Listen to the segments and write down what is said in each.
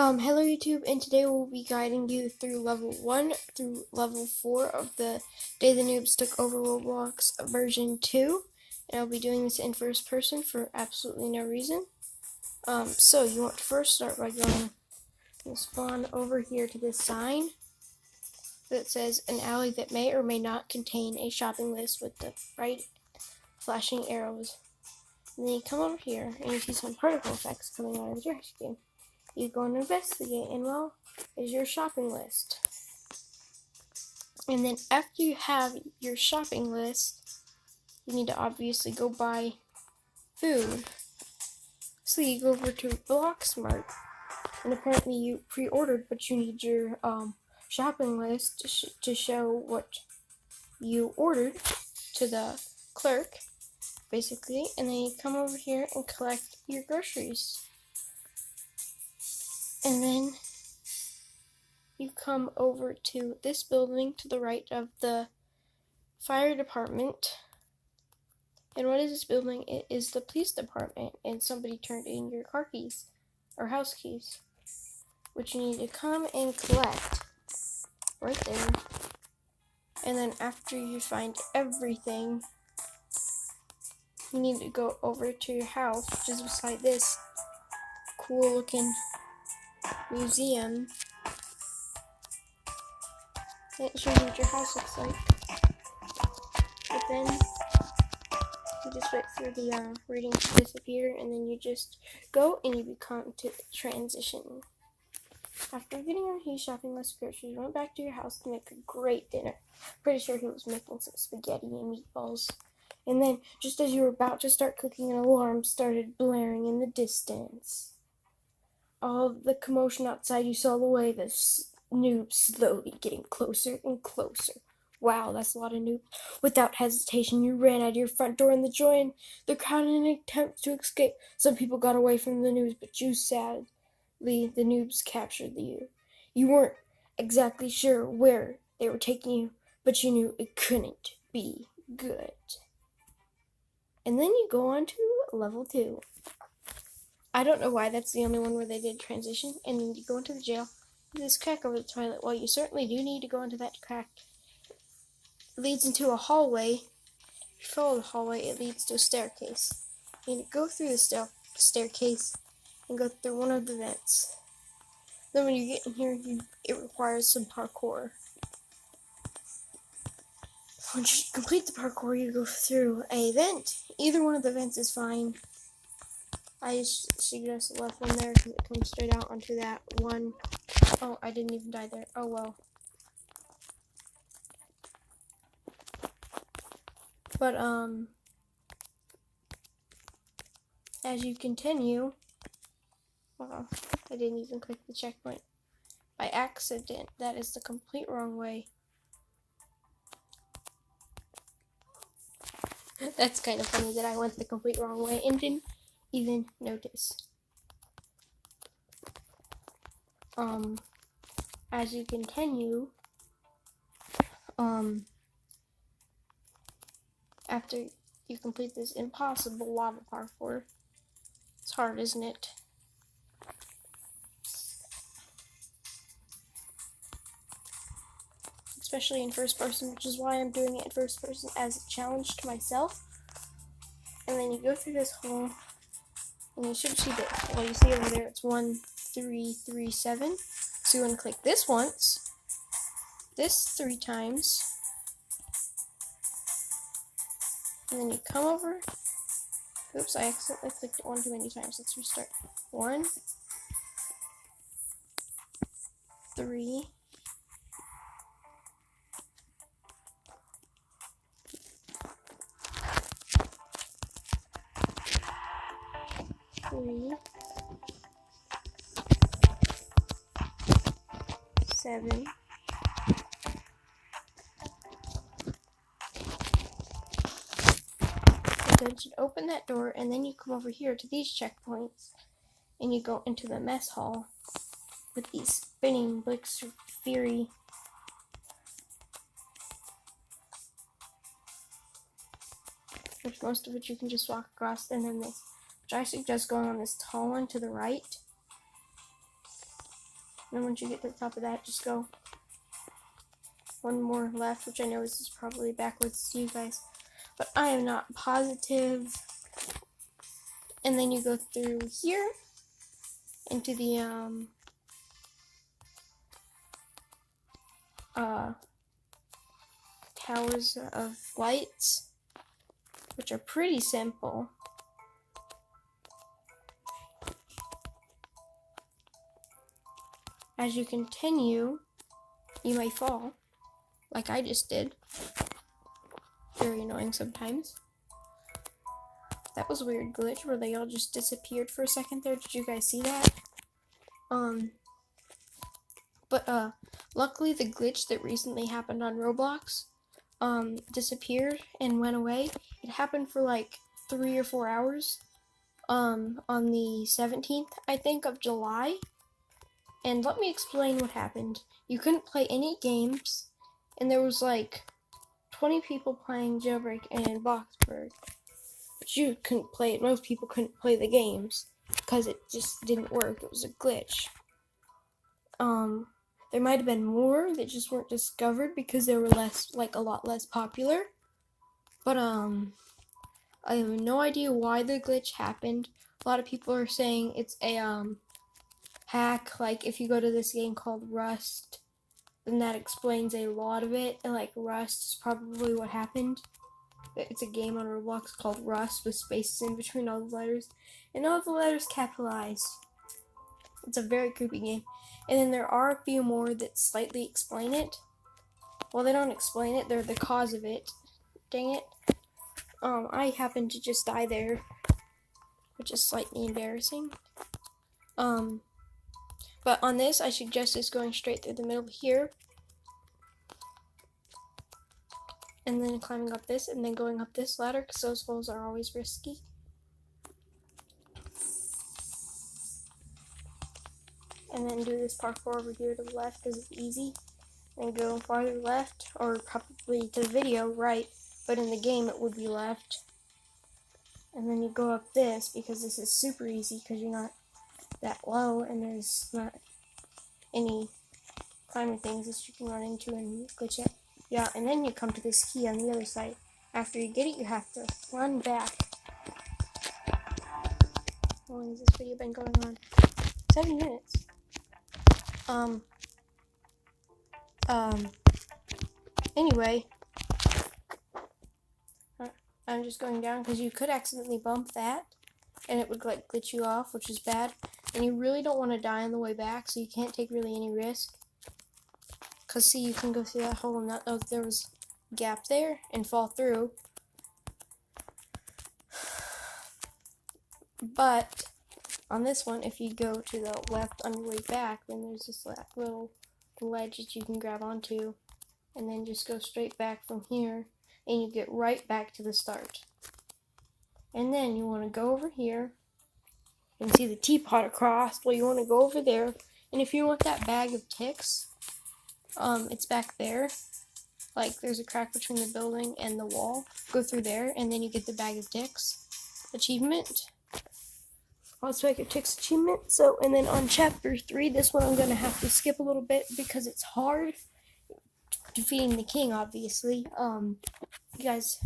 Hello YouTube, and today we'll be guiding you through level 1 through level 4 of the Day the Noobs Took Over Roblox version 2. And I'll be doing this in first person for absolutely no reason. So you want to first start by going and spawn over here to this sign that says an alley that may or may not contain a shopping list with the bright flashing arrows. And then you come over here and you see some particle effects coming out of the trash can. You go and investigate, and well, is your shopping list. And then after you have your shopping list, you need to obviously go buy food. So you go over to Blocksmart, and apparently you pre-ordered, but you need your shopping list to show what you ordered to the clerk, basically. And then you come over here and collect your groceries. And then you come over to this building to the right of the fire department. And what is this building? It is the police department, and somebody turned in your car keys or house keys, which you need to come and collect right there. And then after you find everything, you need to go over to your house, which is beside this cool looking museum. And it shows you what your house looks like. But then you just wait for the reading to disappear, and then you just go and you become to transition. After getting on his shopping list of groceries, you went back to your house to make a great dinner. Pretty sure he was making some spaghetti and meatballs. And then, just as you were about to start cooking, an alarm started blaring in the distance. All of the commotion outside, you saw the way the noobs slowly getting closer and closer. Wow, that's a lot of noobs. Without hesitation, you ran out of your front door and joined the crowd in an attempt to escape. Some people got away from the noobs, but you sadly, the noobs captured you. You weren't exactly sure where they were taking you, but you knew it couldn't be good. And then you go on to level 2. I don't know why that's the only one where they did transition. And then you go into the jail. There's this crack over the toilet. Well, you certainly do need to go into that crack. It leads into a hallway. If you follow the hallway, it leads to a staircase. You need to go through the staircase and go through one of the vents. Then when you get in here, it requires some parkour. Once you complete the parkour, you go through a vent. Either one of the vents is fine. I suggest the left one there because it comes straight out onto that one. Oh, I didn't even die there. Oh well. But as you continue, wow, I didn't even click the checkpoint by accident. That is the complete wrong way. That's kind of funny that I went the complete wrong way and didn't even notice. As you continue, after you complete this impossible lava parkour, it's hard, isn't it? Especially in first person, which is why I'm doing it in first person as a challenge to myself. And then you go through this hole, and you should see that, well, you see over there, it's 1337. So you want to click this once, this 3 times, and then you come over. Oops, I accidentally clicked it one too many times. Let's restart. 1, 3, 3, 7, 8. Then you open that door, and then you come over here to these checkpoints, and you go into the mess hall with these spinning blicks of fury. Which most of it you can just walk across, and then this, which I suggest going on this tall one to the right. And then once you get to the top of that, just go one more left, which I know this is probably backwards to you guys, but I am not positive. And then you go through here into the towers of lights, which are pretty simple. As you continue, you may fall, like I just did. Very annoying sometimes. That was a weird glitch where they all just disappeared for a second there. Did you guys see that? But luckily the glitch that recently happened on Roblox disappeared and went away. It happened for like 3 or 4 hours on the 17th, I think, of July. And let me explain what happened. You couldn't play any games, and there was like 20 people playing Jailbreak and Boxburg. But you couldn't play it. Most people couldn't play the games because it just didn't work. It was a glitch. There might have been more that just weren't discovered because they were a lot less popular. But I have no idea why the glitch happened. A lot of people are saying it's a hack. Like if you go to this game called Rust, then that explains a lot of it. And like Rust is probably what happened. It's a game on Roblox called Rust with spaces in between all the letters, and all the letters capitalized. It's a very creepy game. And then there are a few more that slightly explain it. Well, they don't explain it, they're the cause of it. Dang it. I happened to just die there, which is slightly embarrassing. But on this, I suggest just going straight through the middle here. And then climbing up this, and then going up this ladder, because those holes are always risky. And then do this parkour over here to the left because it's easy. And go farther left, or probably to the video, right, but in the game it would be left. And then you go up this because this is super easy because you're not that low and there's not any climbing things that you can run into and glitch it. Yeah, and then you come to this key on the other side. After you get it, you have to run back. How long has this video been going on? 7 minutes. Anyway, I'm just going down because you could accidentally bump that and it would like glitch you off, which is bad. And you really don't want to die on the way back, so you can't take really any risk. Because see, you can go through that hole and not know if there was a gap there and fall through. But on this one, if you go to the left on your way back, then there's this little ledge that you can grab onto, and then just go straight back from here, and you get right back to the start. And then you want to go over here, and see the teapot across. Well, you want to go over there, and if you want that bag of ticks, it's back there. Like, there's a crack between the building and the wall. Go through there, and then you get the bag of ticks achievement. Also, bag of ticks achievement. So, and then on chapter 3, this one I'm going to have to skip a little bit because it's hard. Defeating the king, obviously. You guys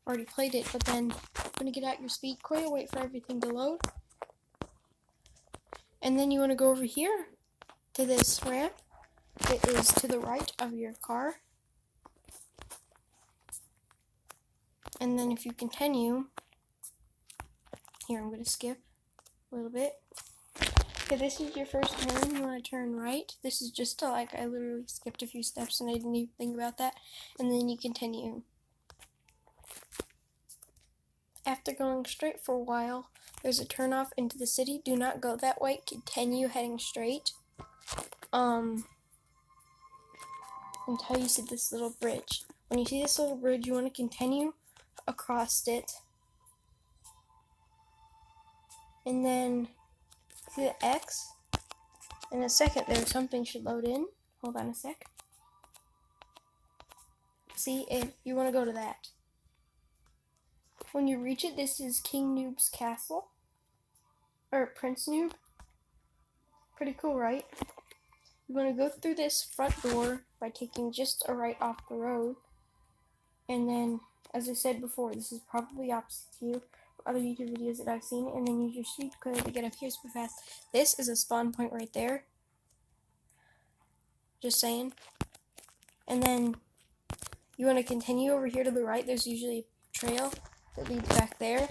already played it, but then I'm going to get out your speed coil, wait for everything to load. And then you want to go over here to this ramp that is to the right of your car. And then if you continue, here I'm going to skip a little bit. Okay, this is your first turn. You want to turn right. This is just to I literally skipped a few steps and I didn't even think about that. And then you continue. After going straight for a while, there's a turn off into the city. Do not go that way. Continue heading straight. Until you see this little bridge. When you see this little bridge, you want to continue across it. And then see the X? In a second there, something should load in. Hold on a sec. See, if you want to go to that. When you reach it, this is King Noob's castle. Or Prince Noob. Pretty cool, right? You want to go through this front door by taking just a right off the road. And then, as I said before, this is probably opposite to you from other YouTube videos that I've seen. And then use your speed coil to get up here super fast. This is a spawn point right there. Just saying. And then you want to continue over here to the right. There's usually a trail that leads back there.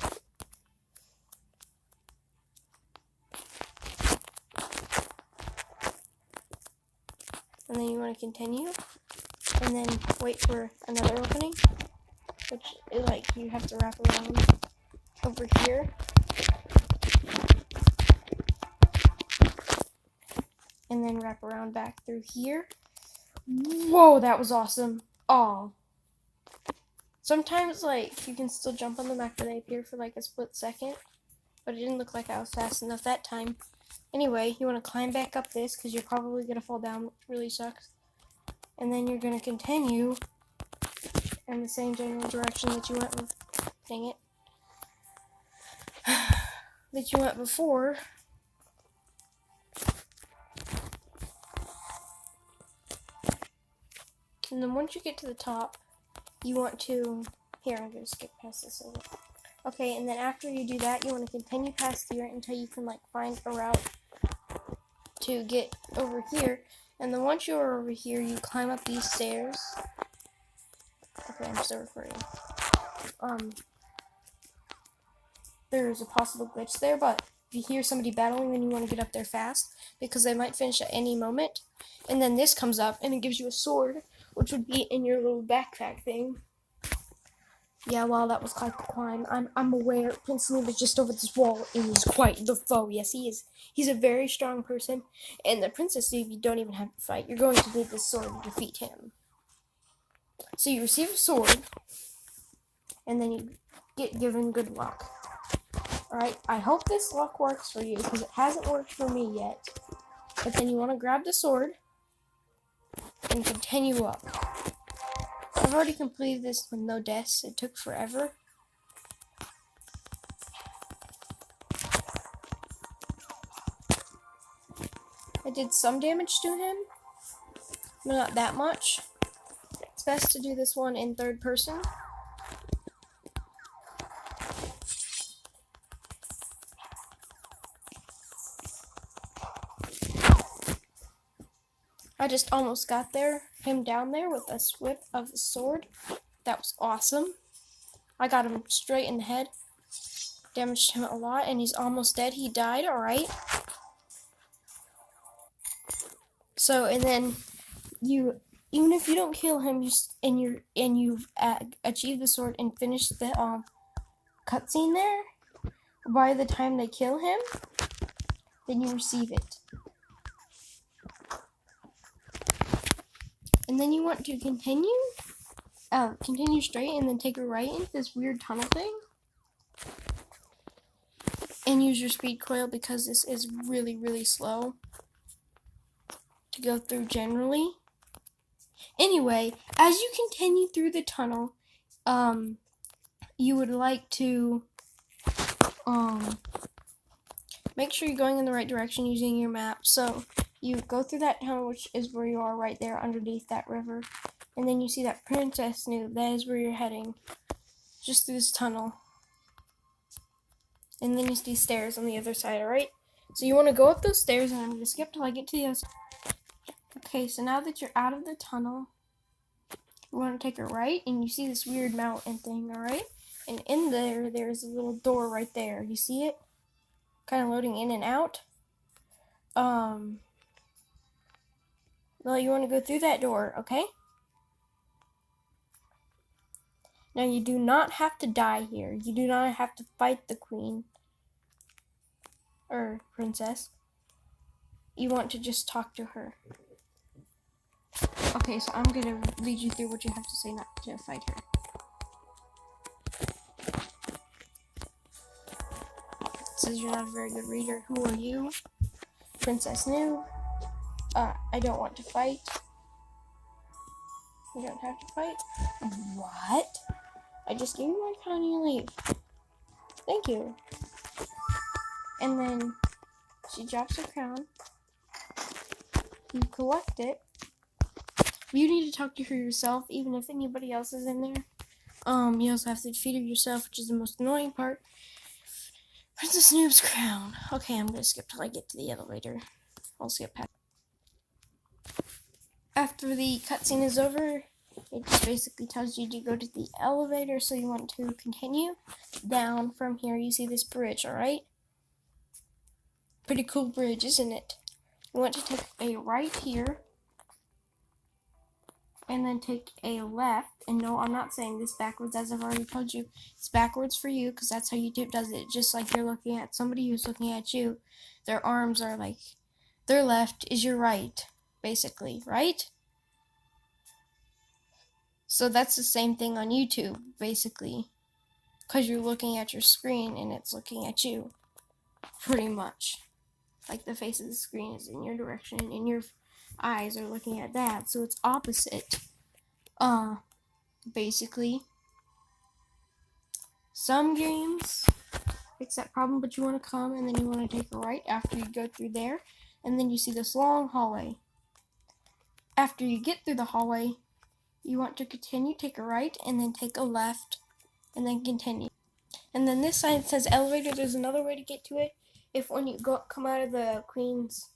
And then you want to continue. And then wait for another opening. Which is like you have to wrap around over here. And then wrap around back through here. Whoa, that was awesome. Oh. Sometimes, like, you can still jump on them after they appear for, like, a split second. But it didn't look like I was fast enough that time. Anyway, you want to climb back up this, because you're probably going to fall down, which really sucks. And then you're going to continue in the same general direction that you went with. Dang it. That you went before. And then once you get to the top, you want to... Here, I'm going to skip past this over. Okay, and then after you do that, you want to continue past here until you can, like, find a route to get over here. And then once you're over here, you climb up these stairs. Okay, I'm still recording. There's a possible glitch there, but if you hear somebody battling, then you want to get up there fast, because they might finish at any moment. And then this comes up, and it gives you a sword, which would be in your little backpack thing. Yeah, well, that was quite the climb. I'm aware Prince Noob is just over this wall, and he's quite the foe. Yes, he is. He's a very strong person, and the Princess Noob, you don't even have to fight. You're going to need this sword to defeat him. So you receive a sword, and then you get given good luck. Alright, I hope this luck works for you, because it hasn't worked for me yet. But then you want to grab the sword, and continue up. I've already completed this with no deaths. It took forever. I did some damage to him, but not that much. It's best to do this one in third person. I just almost got him down there with a whip of the sword. That was awesome. I got him straight in the head. Damaged him a lot, and he's almost dead. He died, alright. So, and then even if you don't kill him, you've achieved the sword and finished the cutscene there, by the time they kill him, then you receive it. And then you want to continue straight and then take a right into this weird tunnel thing. And use your speed coil, because this is really, really slow to go through generally. Anyway, as you continue through the tunnel, you would like to make sure you're going in the right direction using your map. So you go through that tunnel, which is where you are right there underneath that river. And then you see that Princess Noob. That is where you're heading. Just through this tunnel. And then you see stairs on the other side, alright? So you want to go up those stairs, and I'm going to skip till I get to the other side. Okay, so now that you're out of the tunnel, you want to take a right, and you see this weird mountain thing, alright? And in there's a little door right there. You see it? Kind of loading in and out. Well, you want to go through that door, okay? Now, you do not have to die here. You do not have to fight the queen. Or princess. You want to just talk to her. Okay, so I'm going to lead you through what you have to say, not to fight her. It says you're not a very good reader. Who are you? Princess Noob. I don't want to fight. You don't have to fight. What? I just gave you my crown and you leave. Thank you. And then she drops her crown. you collect it. You need to talk to her yourself, even if anybody else is in there. You also have to defeat her yourself, which is the most annoying part. Princess Noob's crown. Okay, I'm gonna skip till I get to the elevator. I'll skip past. After the cutscene is over, it just basically tells you to go to the elevator, so you want to continue down from here. You see this bridge, alright? Pretty cool bridge, isn't it? You want to take a right here, and then take a left. And no, I'm not saying this backwards, as I've already told you. It's backwards for you, because that's how YouTube does it. Just like you're looking at somebody who's looking at you. Their arms are like, their left is your right, basically, right? So that's the same thing on YouTube, basically. Because you're looking at your screen, and it's looking at you. Pretty much. Like the face of the screen is in your direction, and your eyes are looking at that. So it's opposite. Basically. Some games fix that problem, but you want to come and then you want to take a right after you go through there, and then you see this long hallway. After you get through the hallway, you want to continue, take a right, and then take a left, and then continue. And then this side says elevator. There's another way to get to it. If when you come out of the queen's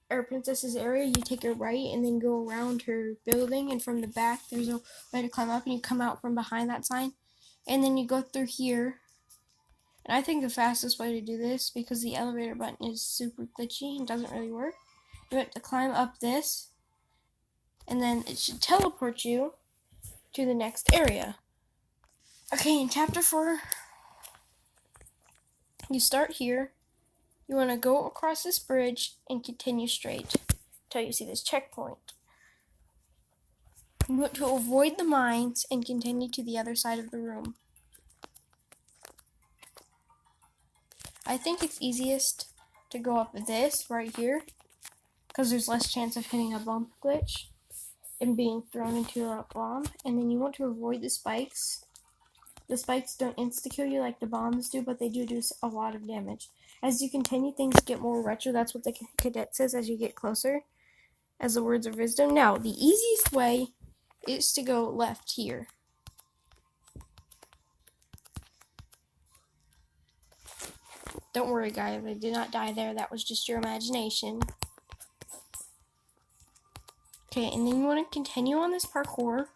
or princess's area, you take a right and then go around her building, and from the back there's a way to climb up, and you come out from behind that sign, and then you go through here. And I think the fastest way to do this, because the elevator button is super glitchy and doesn't really work, you have to climb up this, and then it should teleport you to the next area. Okay, in Chapter 4, you start here. You want to go across this bridge and continue straight until you see this checkpoint. You want to avoid the mines and continue to the other side of the room. I think it's easiest to go up this right here, because there's less chance of hitting a bump glitch and being thrown into a bomb. And then you want to avoid the spikes. The spikes don't insta-kill you like the bombs do, but they do a lot of damage. As you continue, things get more retro. That's what the cadet says as you get closer, as the words of wisdom. Now, the easiest way is to go left here. Don't worry, guys, I did not die there. That was just your imagination. Okay, and then you want to continue on this parkour.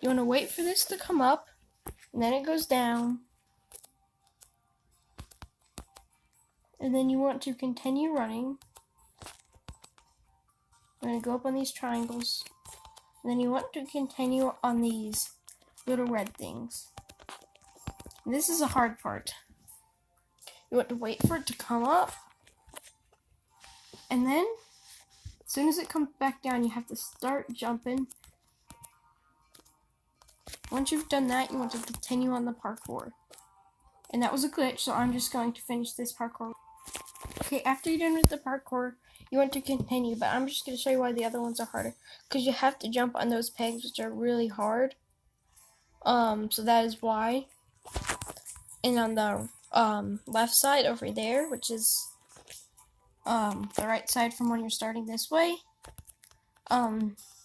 You want to wait for this to come up, and then it goes down. And then you want to continue running. I'm going to go up on these triangles. And then you want to continue on these little red things. And this is a hard part. You want to wait for it to come up. And then, as soon as it comes back down, you have to start jumping. Once you've done that, you want to continue on the parkour. And that was a glitch, so I'm just going to finish this parkour. Okay, after you're done with the parkour, you want to continue, but I'm just going to show you why the other ones are harder. Because you have to jump on those pegs, which are really hard. So that is why. And on the left side over there, which is the right side from when you're starting this way,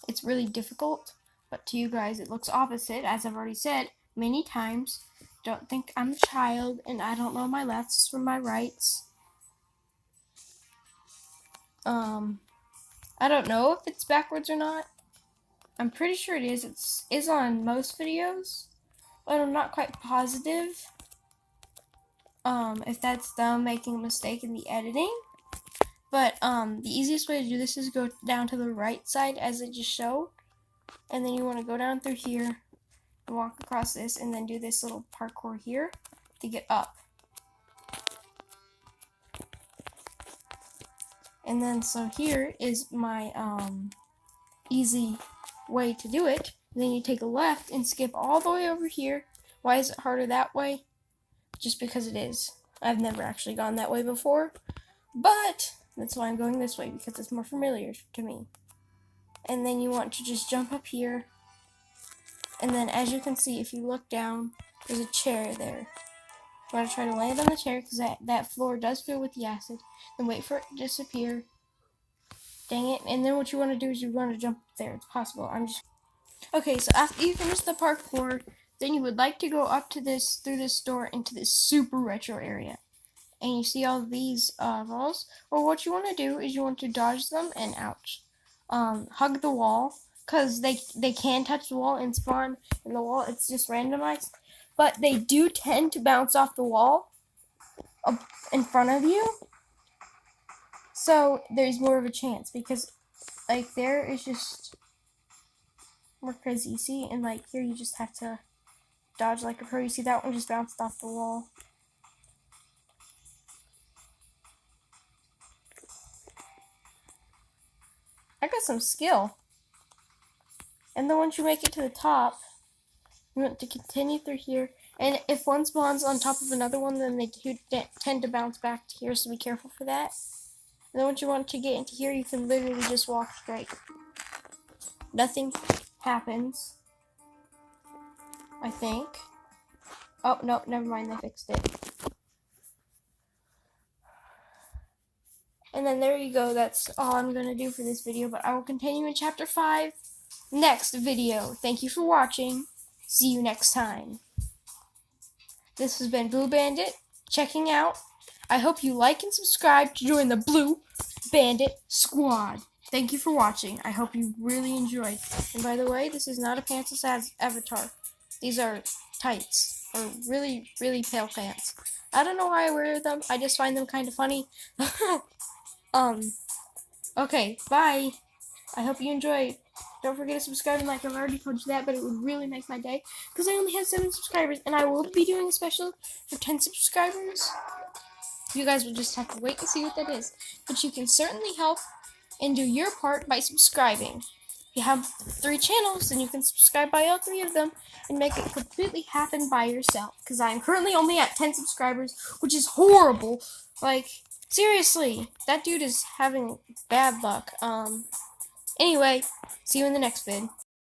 it's really difficult. But to you guys, it looks opposite, as I've already said many times. Don't think I'm a child and I don't know my lefts from my rights. I don't know if it's backwards or not. I'm pretty sure it is. It is on most videos, but I'm not quite positive. If that's them making a mistake in the editing. But the easiest way to do this is go down to the right side as I just showed. And then you want to go down through here and walk across this, and then do this little parkour here to get up. And then so here is my easy way to do it. And then you take a left and skip all the way over here. Why is it harder that way? Just because it is. I've never actually gone that way before, but that's why I'm going this way, because it's more familiar to me. And then you want to just jump up here, and then as you can see, if you look down, there's a chair there. You want to try to land on the chair, because that floor does fill with the acid. Then wait for it to disappear, Dang it. And then what you want to do is you want to jump there. It's possible. Okay, so after you finish the parkour, then you would like to go up to this, through this door, into this super retro area. And you see all these walls. Well, what you want to do is you want to dodge them and ouch. Hug the wall, because they can touch the wall and spawn in the wall. It's just randomized. But they do tend to bounce off the wall up in front of you. So there's more of a chance because like there is just more crazy. You see, and like here you just have to dodge like a pro. You see that one just bounced off the wall. I got some skill. And then once you make it to the top, you want to continue through here. And if one spawns on top of another one, then they do tend to bounce back to here, so be careful for that. And then once you want to get into here, you can literally just walk straight. Nothing happens, I think. Oh, no, never mind, they fixed it. And then there you go, that's all I'm going to do for this video, but I will continue in Chapter 5 next video. Thank you for watching. See you next time. This has been Blue Bandit, checking out. I hope you like and subscribe to join the Blue Bandit Squad. Thank you for watching. I hope you really enjoyed. And by the way, this is not a pantsless avatar. These are tights, or really, really pale pants. I don't know why I wear them. I just find them kind of funny. Okay, bye. I hope you enjoyed. Don't forget to subscribe and like. I've already told you that, but it would really make my day. Because I only have 7 subscribers, and I will be doing a special for 10 subscribers. You guys will just have to wait and see what that is. But you can certainly help and do your part by subscribing. If you have 3 channels, then you can subscribe by all 3 of them and make it completely happen by yourself. Because I am currently only at 10 subscribers, which is horrible. Like, seriously, that dude is having bad luck. Anyway, see you in the next vid.